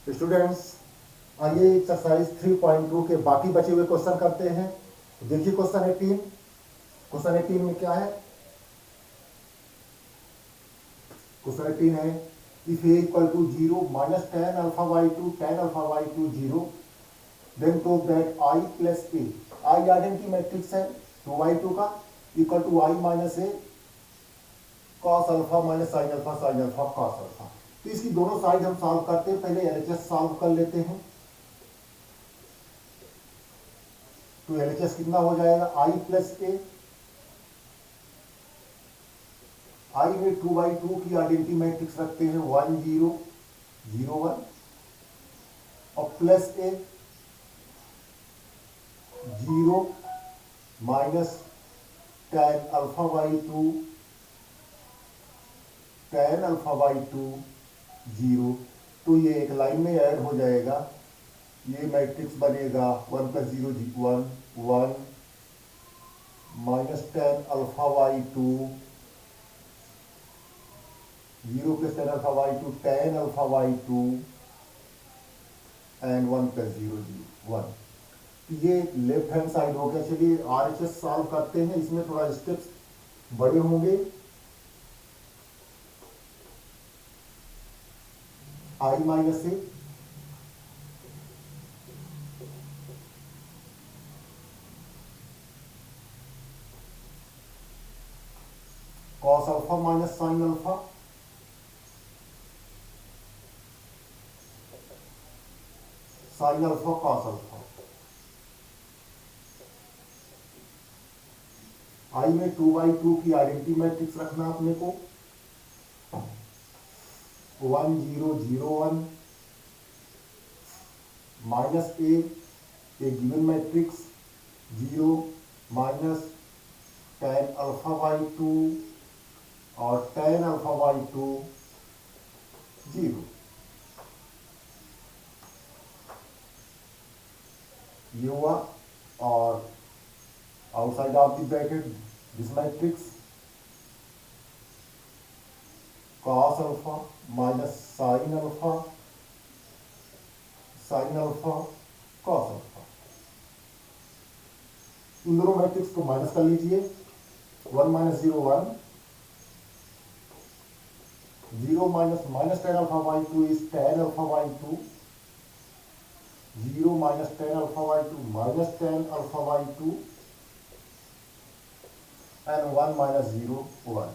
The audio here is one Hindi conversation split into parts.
स्टूडेंट्स, आइए एक्सरसाइज 3.2 के बाकी बचे हुए क्वेश्चन करते हैं। देखिए क्वेश्चन 18 में क्या है। क्वेश्चन 18 है if A equal to 0 minus ten alpha by two 0 then prove that I plus A, I identity matrix है 2/2 का, equal to I minus A cos alpha minus sign alpha cos alpha. तो इसकी दोनों साइड हम सॉल्व करते हैं। पहले एलएचएस सॉल्व कर लेते हैं। तो एलएचएस कितना हो जाएगा, आई प्लस ए, आई में 2/2 की आइडेंटिटी मैट्रिक्स रखते हैं 1 0 0 1 और plus A 0 minus ten alpha by two 0। तो ये एक लाइन में ऐड हो जाएगा। ये मैट्रिक्स बनेगा 1 + 0 1 1 minus ten alpha by two 0 + ten alpha by to 10 alpha by two and 1 + 0 0 1। तो ये लेफ्ट हैंड साइड हो गया। चलिए आरएचएस सॉल्व करते हैं। इसमें थोड़ा स्टेप्स बड़े होंगे। I minus A cos alpha minus sign alpha sin alpha cos alpha. I में 2/2 की आइडेंटिटी मैट्रिक्स रखना अपने को 1 0 0 1 minus A given matrix 0 minus ten alpha by two और टेन अल्फा बाई टू 0। ये हुआ। और outside of the bracket this matrix cos alpha minus sign alpha cos alpha. इन दोनों मैट्रिक्स को माइनस कर लीजिए। 1 minus 0 1 0 minus ten alpha by two is ten alpha by two 0 minus ten alpha by two minus ten alpha by two and 1 minus 0 1।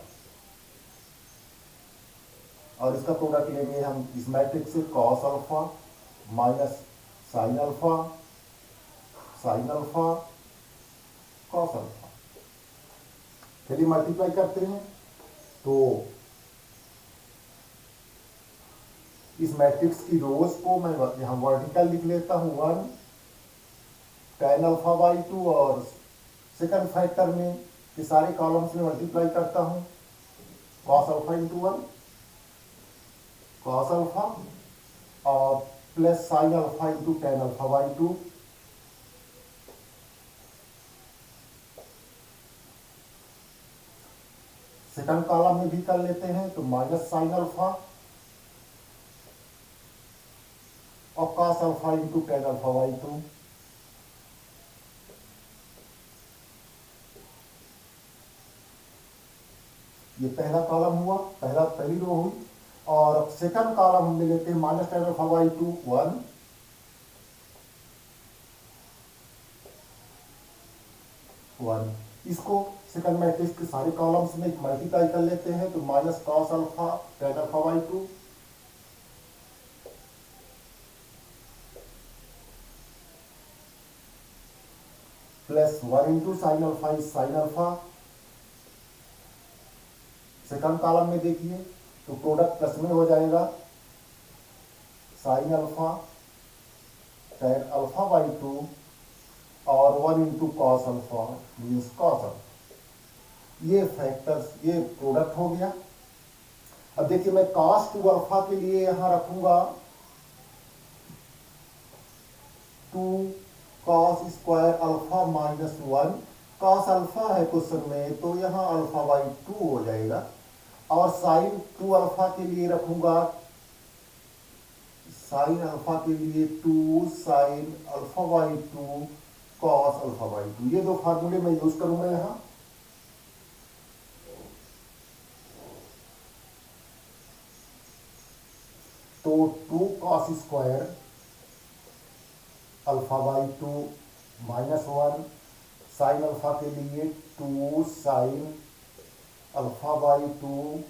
और इसका प्रोडक्ट लेंगे हम इस मैट्रिक्स से cos alpha minus sign alpha cos alpha. चलिए मल्टीप्लाई करते हैं। तो इस मैट्रिक्स की रोज को मैं यहां वर्टिकल लिख लेता हूं 1 टेन अल्फा बाई टू और सेकंड फैक्टर में ये सारे कॉलम्स में मल्टीप्लाई करता हूं cos alpha into 1 cos alpha और plus sign alpha into ten alpha by two. Second column में भी कर लेते हैं तो माइनस साइन अल्फा और cos alpha into ten alpha by two. ये पहला कॉलम हुआ, पहली रो हुई। और सेकंड कॉलम हम ले लेते हैं minus ten alpha by to 1 1। इसको सेकंड मैट्रिक्स के सारे कॉलम्स में मल्टीप्लाई कर लेते हैं तो minus cos alpha ten alpha by two plus 1 into sine alpha is sine alpha. Second column में देखिए तो प्रोडक्ट प्लस में हो जाएगा sine alpha ten alpha by two और 1 into cos alpha means cos alpha. ये फैक्टर्स, ये प्रोडक्ट हो गया। अब देखिए मैं कॉस टू अल्फा के लिए यहां रखूंगा 2 cos square alpha minus 1। Cos alpha है क्वेश्चन में तो यहां अल्फा बाई 2 हो जाएगा। और साइन 2 अल्फा के लिए रखूंगा साइन अल्फा के लिए 2 sine alpha by 2 cos alpha by 2, ये दो फार्मूले मैं यूज करूंगा यहां। तो 2 cos square alpha by 2 minus 1 sign alpha के लिए 2 sine alpha by 2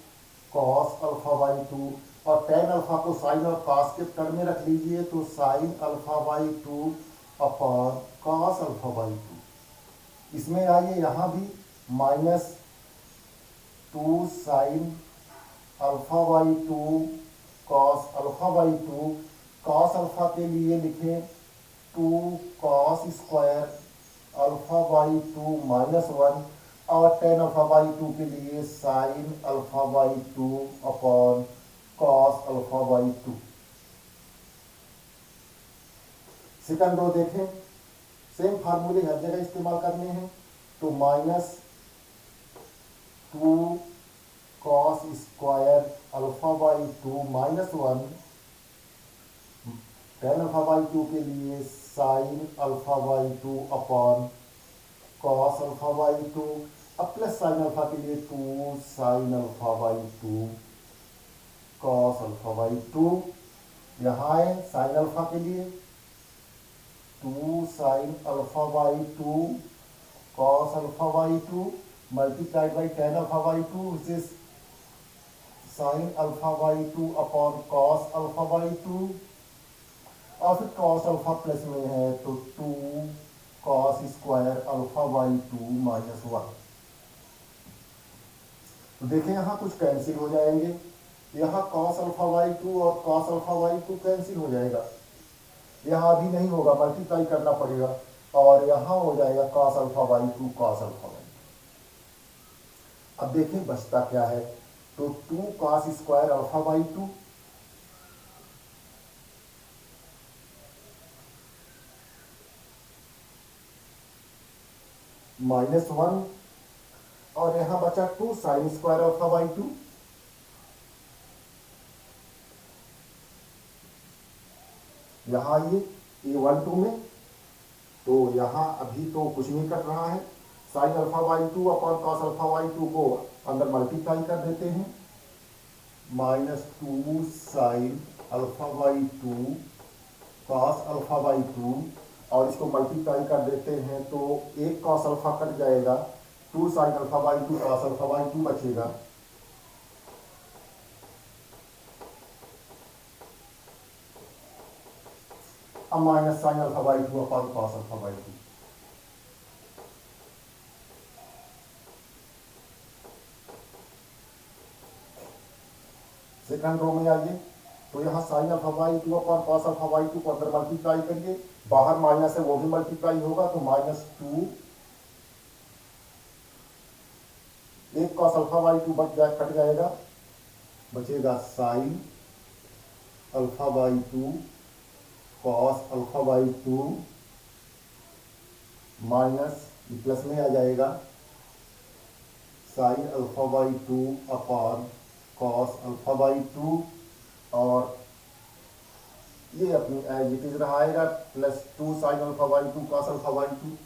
cos alpha by 2, और टेन अल्फा को साइन और कॉस के टर्म में रख लीजिए, तो sign alpha by 2 upon cos alpha by 2। इसमें आइए यहां भी minus 2 sine alpha by 2 cos alpha by 2, cos alpha के लिए लिखें 2 cos square alpha by 2 minus 1, और टेन अल्फा बाई 2 के लिए sine alpha by 2 upon cos alpha by 2। Second row देखें, सेम फार्मूले हर जगह इस्तेमाल करने हैं। तो minus 2 cos square alpha by 2 minus 1, ten alpha by 2 के लिए sine alpha by 2 upon cos alpha by 2, अब प्लस साइन अल्फा के लिए 2 sine alpha by 2 cos alpha by 2। यहाँ है साइन अल्फा के लिए 2 sine alpha by 2 cos alpha by 2 multiplied by ten alpha by 2, which is sine alpha by 2 upon cos alpha by 2, और फिर कॉस अल्फा प्लस में है तो 2 cos square alpha by 2 minus 1। तो देखें यहां कुछ कैंसिल हो जाएंगे, यहां कॉस अल्फा बाई 2 और कॉस अल्फा बाई 2 कैंसिल हो जाएगा, यहां अभी नहीं होगा, मल्टीप्लाई करना पड़ेगा, और यहां हो जाएगा cos alpha by 2 cos alpha by 2। अब देखें बचता क्या है, तो 2 cos square alpha by 2 minus 1, और यहां बचा 2 साइन स्क्वायर अल्फा बाई 2, यहां ये A12 में, तो यहां अभी तो कुछ नहीं कर रहा है, sign alpha by 2 upon cos alpha by 2 को अंदर मल्टीप्लाई कर देते हैं, minus 2 sine alpha by 2 cos alpha by 2, और इसको मल्टीप्लाई कर देते हैं तो एक कॉस अल्फा कट जाएगा, 2 sine alpha by 2 cos alpha by 2 बचेगा, अब minus sign alpha by 2 upon cos alpha by 2। Second row में आइए, तो यहाँ sine alpha by 2 upon cos alpha by 2 को अंदर मल्टीप्लाई करिए, बाहर माइनस है वो भी मल्टीप्लाई होगा, तो माइनस 2 एक कॉस अल्फा बाई 2 कट जाएगा, बचेगा sign alpha by 2 cos alpha by 2 minus plus में आ जाएगा sign alpha by 2 upon cos alpha by 2, और ये अपनी एज इट इज रहेगा, plus 2 sine alpha by 2 cos alpha by 2।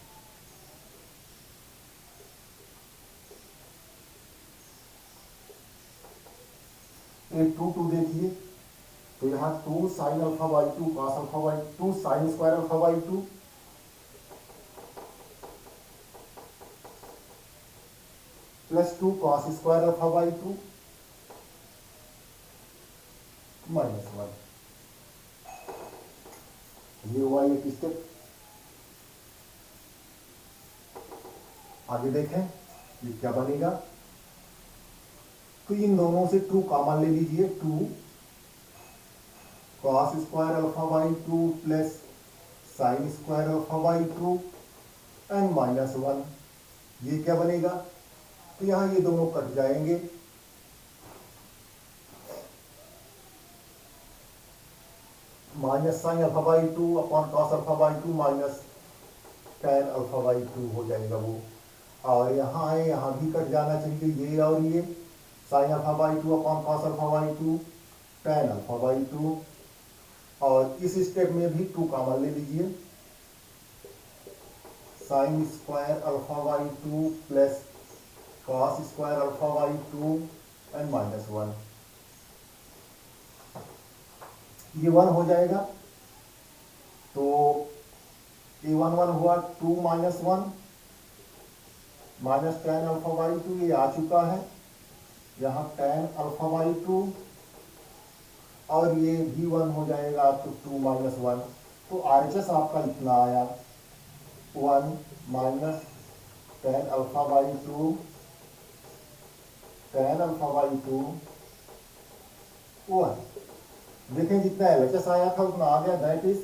एक 2 देखिए, तो यहाँ 2 sine alpha by 2 cos alpha by 2 sine square alpha by 2 plus 2 cos square alpha by 2 minus 1, ये हुआ एक स्टेप। आगे देखें ये क्या बनेगा, तो इन दोनों से 2 कॉमन ले लीजिए, 2 cos square alpha by 2 plus sine square alpha by 2 and minus 1, ये क्या बनेगा, तो यहां ये दोनों कट जाएंगे, minus sign alpha by 2 upon cos alpha by 2 minus ten alpha by 2 हो जाएगा वो, और यहाँ है यहाँ भी कट जाना चाहिए, ये और ये sign alpha by 2 upon cos alpha by 2 ten alpha by 2, और इस स्टेप में भी 2 कॉमन ले लीजिए, sine square alpha by 2 plus cos square alpha by 2 and -1, ये 1 हो जाएगा। तो ये 1 हुआ, 2 - 1 -tan अल्फा बाई 2, ये आ चुका है यहाँ tan अल्फा बाई 2, और ये भी 1 हो जाएगा, तो 2 - 1, तो RHS आपका इतना आया, 1 - tan alpha by 2 tan alpha by 2 1। देखें जितना LHS आया था उतना आ गया, that is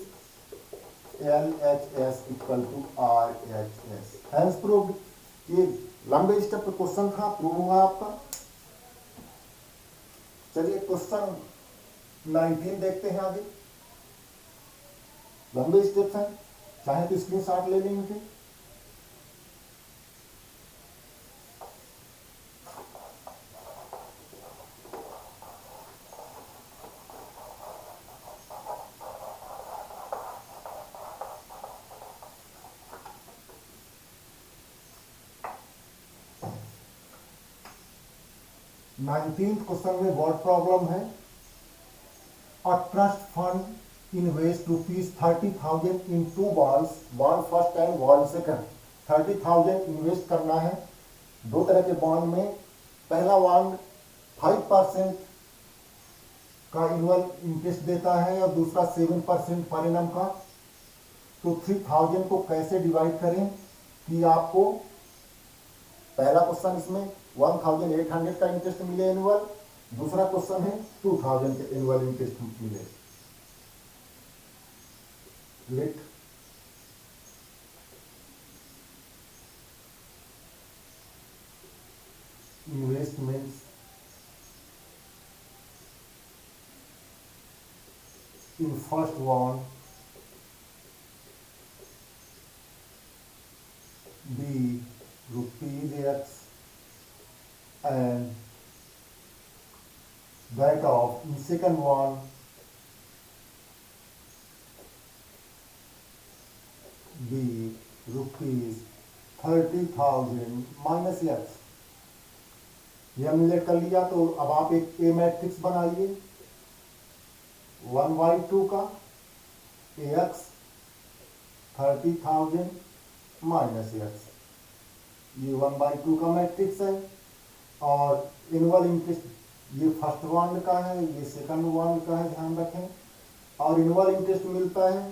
LHS equal to RHS। Hence proved. ये लंबे स्टेप का क्वेश्चन था, प्रूव हुआ आपका। चलिए क्वेश्चन 19 देखते हैं आगे। लंबे स्टेप्स हैं, चाहे तो स्क्रीनशॉट ले लेंगे। नाइनटीन्थ क्वेश्चन में वर्ड प्रॉब्लम है। A trust fund invest ₹30,000 in 2 bonds, bond first and bond second. 30,000 invest करना है 2 तरह के बॉन्ड में। पहला बॉन्ड 5% का एनुअल इंटरेस्ट देता है और दूसरा 7% पर एनम का। तो 3000 को कैसे डिवाइड करें कि आपको पहला क्वेश्चन इसमें 1800 का इंटरेस्ट मिले एनुअल, दूसरा क्वेश्चन है 2000 के एनुअल इंटरेस्ट मिले। Let investments in first one be ₹X and that of in second one be ₹30,000 minus X। ये हमने लेट कर लिया। तो अब आप एक ए मैट्रिक्स बनाइए 1/2 का AX 30,000 माइनस X, ये 1/2 का मैट्रिक्स है। और एनुअल इंटरेस्ट ये फर्स्ट बॉन्ड का है, ये सेकंड बॉन्ड का है, ध्यान रखें। और एनुअल इंटरेस्ट मिलता है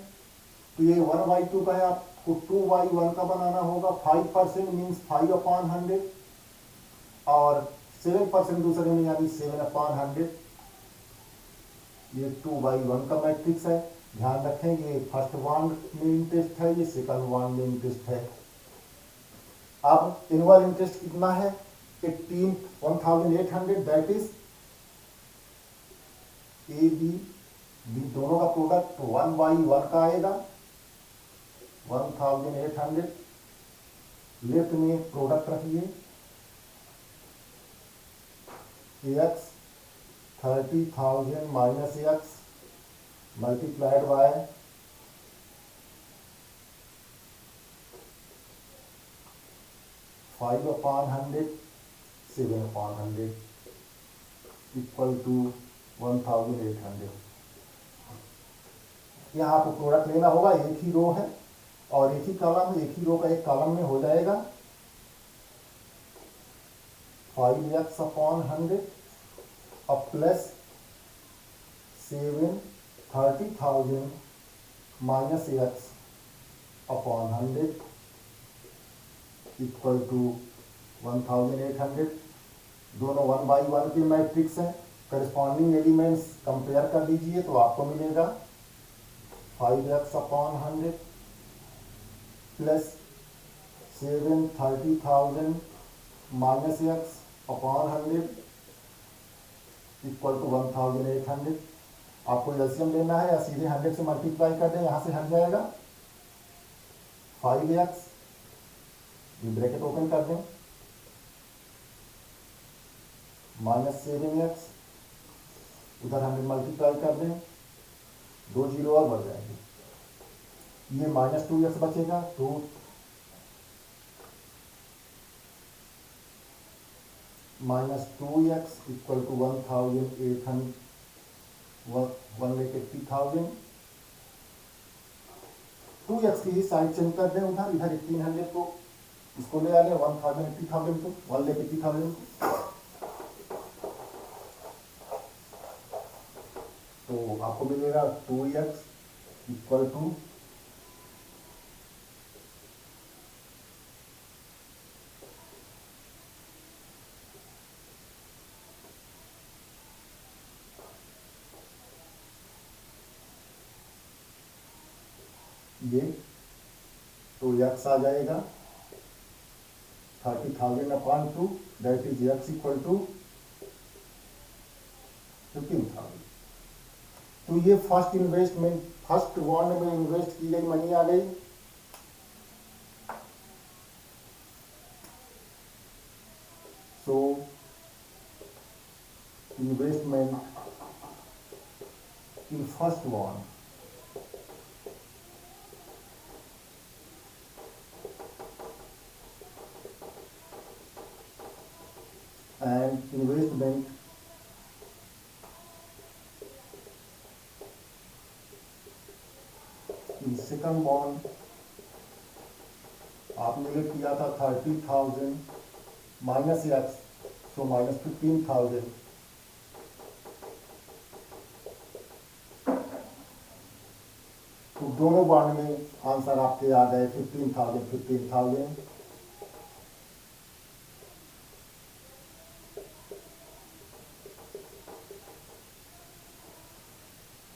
तो ये 1/2 का है, आपको 2/1 का बनाना होगा। 5% मीन्स 5/100 और 7% दूसरे में यानी 7/100। ये 2/1 का मैट्रिक्स है, ध्यान रखें। ये फर्स्ट बॉन्ड में इंटरेस्ट है, ये सेकंड बॉन्ड में इंटरेस्ट है। अब एनुअल इंटरेस्ट कितना है 18,800, दैट इज AB दोनों का प्रोडक्ट 1/1 का आएगा 1800। लेफ्ट में प्रोडक्ट रखिए AX 30,000 minus X multiplied by 5/100 7/100 equal to 1800। यहाँ आपको प्रोडक्ट लेना होगा, एक ही रो है और एक ही कॉलम है, एक ही रो का एक कॉलम में हो जाएगा 5x/100 अब plus 30,000 minus X/100 equal to 1800। दोनों 1/1 के मैट्रिक्स हैं, करस्पॉन्डिंग एलिमेंट्स कंपेयर कर लीजिए तो आपको मिलेगा 5x/100 plus 30,000 minus X/100 equal to 1800। आपको एलसीएम लेना है या सीधे 100 से मल्टीप्लाई कर दें, यहां से हट जाएगा 5x, ये ब्रैकेट ओपन कर दें, माइनस 7x, उधर 100 मल्टीप्लाई कर दें, 2 जीरो और बढ़ जाएंगे, ये -2x बचेगा, तो -2x इक्वल टू 1,800 1,80,000। 2x की साइड चेंज कर दें उधर, इधर 1800 को इसको ले आ लें 1,80,000 को 1,80,000 को, तो आपको मिलेगा 2x इक्वल टू 2x आ जाएगा 30,000 upon 2, that is x equal to 15,000। तो ये फर्स्ट इन्वेस्टमेंट, फर्स्ट बॉन्ड में इन्वेस्ट की गई मनी आ गई। So investment in first bond and investment in second bond आपने ले किया था 30,000 माइनस एक्स, सो -15,000, तो दोनों बॉन्ड में आंसर आपके आ गए 15,000।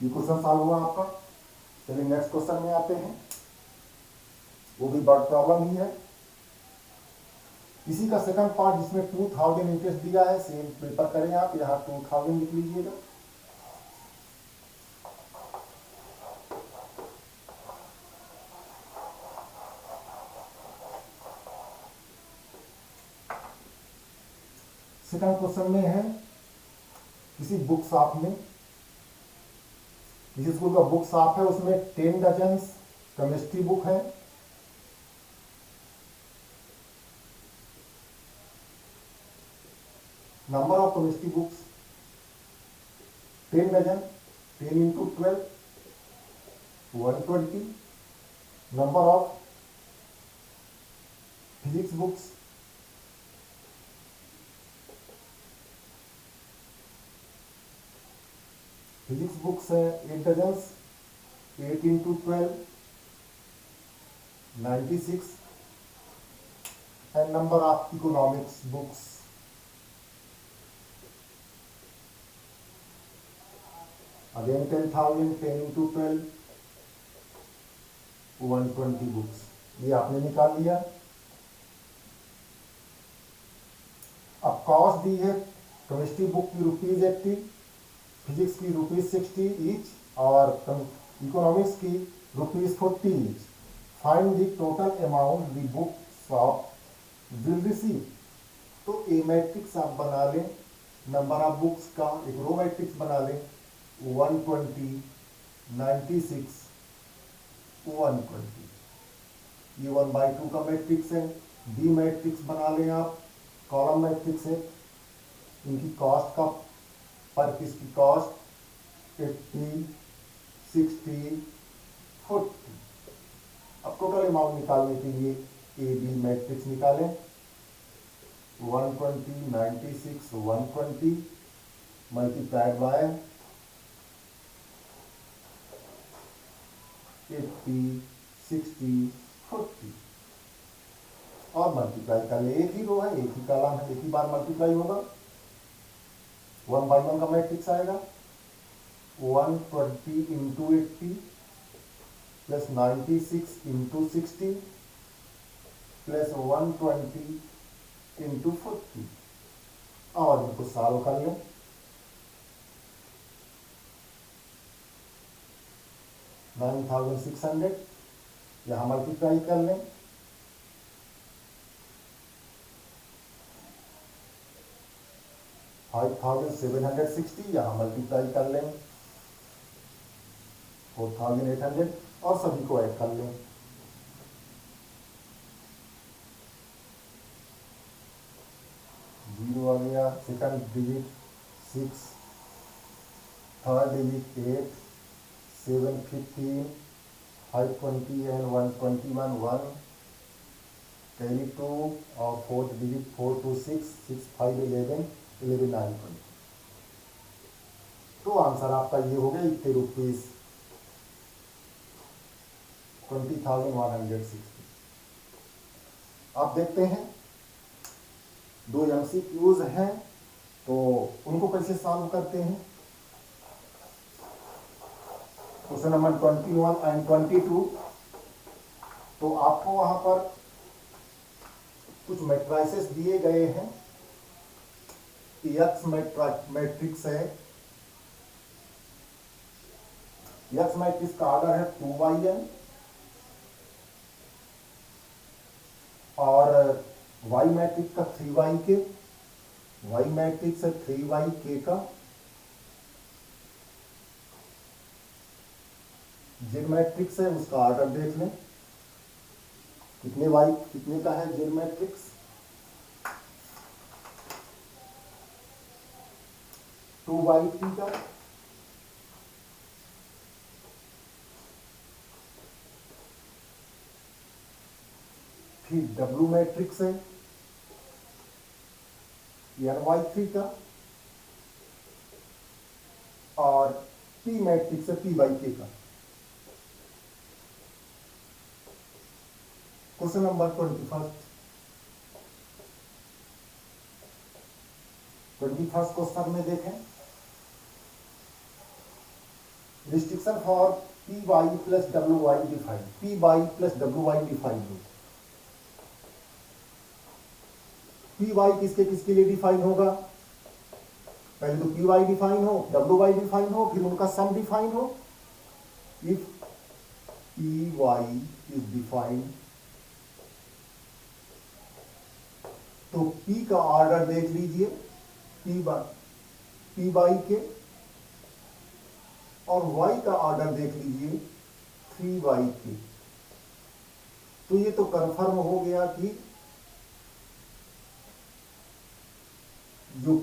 ये क्वेश्चन सॉल्व हुआ आपका। चलिए नेक्स्ट क्वेश्चन में आते हैं, वो भी बर्ड प्रॉब्लम ही है। इसी का सेकंड पार्ट जिसमें 2,000 इंटरेस्ट दिया है, सेम पेपर करें आप, यहाँ 2,000 लिख लीजिएगा। सेकंड क्वेश्चन में है किसी बुक शॉप में, जिस स्कूल का बुक शॉप है उसमें 10 डजन केमिस्ट्री बुक है। Number of chemistry books 10 dozen, 10 into 12 120। Number of physics books physics books है 8 dozen, 8 into 12 96। And number of economics books again 10,000, 10 into 12 120 books. ये आपने निकाल लिया। अब कॉस्ट दी है केमिस्ट्री बुक की ₹80, फिजिक्स की ₹60 ईच, और इकोनॉमिक्स की ₹40 each. Find the total amount the book shop will receive. तो ए मैट्रिक्स आप बना लें, नंबर ऑफ बुक्स का एक रो मैट्रिक्स बना लें, 120, 96, 120। ये 1/2 का मैट्रिक्स है। बी मैट्रिक्स बना लें आप, कॉलम मैट्रिक्स है। इनकी कॉस्ट का, पर पीस की कॉस्ट 80, 60, 40। अब टोटल अमाउंट निकालने के लिए ए बी मैट्रिक्स निकालें। 120, 96, 120 मल्टीप्लाइड बाय 80, 60, 40 और मल्टीप्लाई कर ले। एक ही रो है, एक ही कॉलम है, एक ही बार मल्टीप्लाई होगा। 1/1 का मैट्रिक्स आएगा 120 into 80 plus 96 into 60 plus 120 into 40। और इनको सॉल्व कर लें। $9,600 यहां मल्टीप्लाई कर लें। 5,760 यहां मल्टीप्लाई कर लें। 4800 और सभी को ऐड कर लें। 0 आ गया, second digit 6, third digit 8, 7 15, 520 and 121 1, carry 2 और फोर्थ डिजिट 4 2 6, 6 5 11, 11 9 20। तो आंसर आपका ये हो गया 80 रुपीज 20,160। आप देखते हैं 2 MCQs हैं, तो उनको कैसे सॉल्व करते हैं। क्वेश्चन नंबर 21 एंड 22, तो आपको वहां पर कुछ मैट्रिसेस दिए गए हैं। एक्स मैट्रिक्स है, एक्स मैट्रिक्स का ऑर्डर है 2yn और वाई मैट्रिक्स का 3yk, वाई मैट्रिक्स है 3yk का, जेड मैट्रिक्स है उसका ऑर्डर देख लें कितने वाई कितने का है। जेड मैट्रिक्स 2y3 का, फिर W मैट्रिक्स है NY3 का और P मैट्रिक्स है PYK का। क्वेश्चन नंबर 21 क्वेश्चन में देखें, restriction for PY plus WY defined, PY plus WY defined. PY किसके किसके लिए डिफाइन होगा, पहले तो PY डिफाइन हो, WY डिफाइन हो, फिर उनका सम डिफाइन हो। इफ PY इज डिफाइंड तो P का ऑर्डर देख लीजिए PY के, और Y का ऑर्डर देख लीजिए 3y के। तो ये तो कंफर्म हो गया कि जो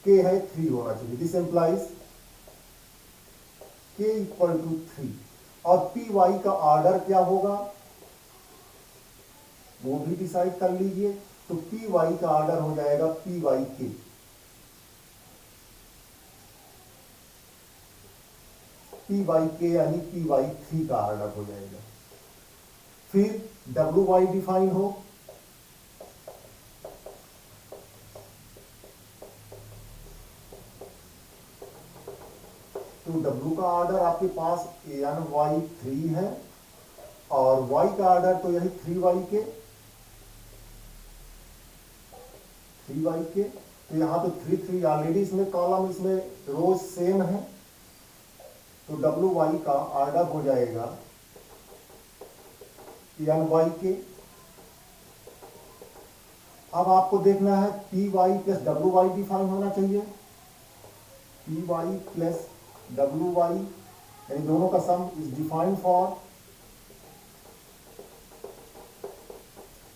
K है 3 होना चाहिए। This implies K equal to 3, और PY का ऑर्डर क्या होगा वो भी डिसाइड कर लीजिए। तो PY का ऑर्डर हो जाएगा PYK, PYK यानी PY3 का ऑर्डर हो जाएगा। फिर WY डिफाइन हो, तो W का ऑर्डर आपके पास NY3 है और Y का ऑर्डर तो यही 3YK, तो यहां तो 3 3 ऑलरेडी इसमें कॉलम इसमें रोज सेम है, तो WY का ऑर्डर हो जाएगा NYK। अब आपको देखना है PY प्लस WY डिफाइन होना चाहिए, PY प्लस WY यानी दोनों का सम इज डिफाइंड फॉर,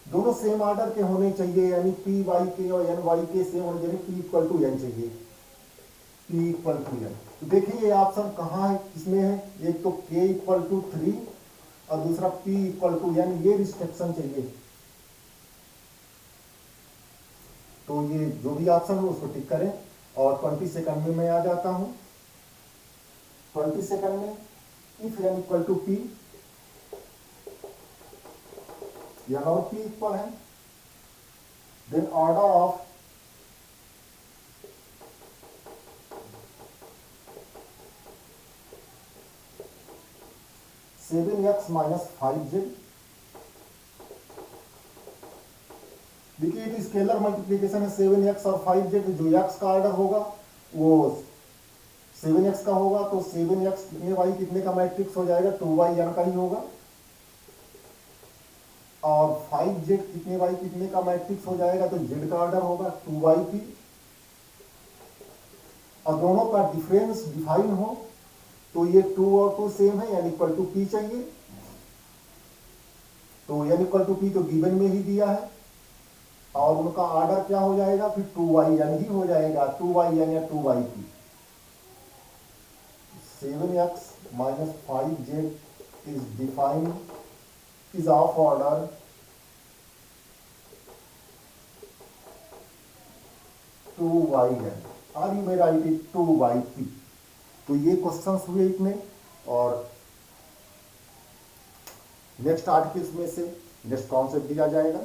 दोनों सेम ऑर्डर के होने चाहिए, यानी PYK और NYK सेम होने चाहिए, P इक्वल टू N चाहिए, P इक्वल टू N। तो देखिए ये ऑप्शन कहाँ है, इसमें है, एक तो K इक्वल टू 3 और दूसरा P इक्वल टू N, ये रिस्ट्रिक्शन चाहिए। तो ये जो भी ऑप्शन है उसको टिक करें। और 20 सेकंड में मैं आ जाता हूं। 20 सेकंड में if N equal to P, N और P इक्वल है, then order of seven x minus 5z। देखिए स्केलर मल्टीप्लीकेशन है, 7x और 5z, जो x का ऑर्डर होगा वो 7x का होगा, तो 7x कितने y कितने का मैट्रिक्स हो जाएगा, 2yn का ही होगा, और 5z कितने y कितने का मैट्रिक्स हो जाएगा, तो z का ऑर्डर होगा 2yp, और दोनों का डिफरेंस डिफाइन हो तो ये 2 और 2 सेम है, यानी इक्वल टू पी चाहिए। तो यानी इक्वल टू पी तो गिवन में ही दिया है, और उनका ऑर्डर क्या हो जाएगा फिर 2y यानी ही हो जाएगा, 2y यानी 2y P. 7x minus 5z is defined, is of order 2yn, और you may right it 2yp। तो ये क्वेश्चंस हुए इतने, और नेक्स्ट आर्टिकल्स में से नेक्स्ट कॉन्सेप्ट दिया जाएगा।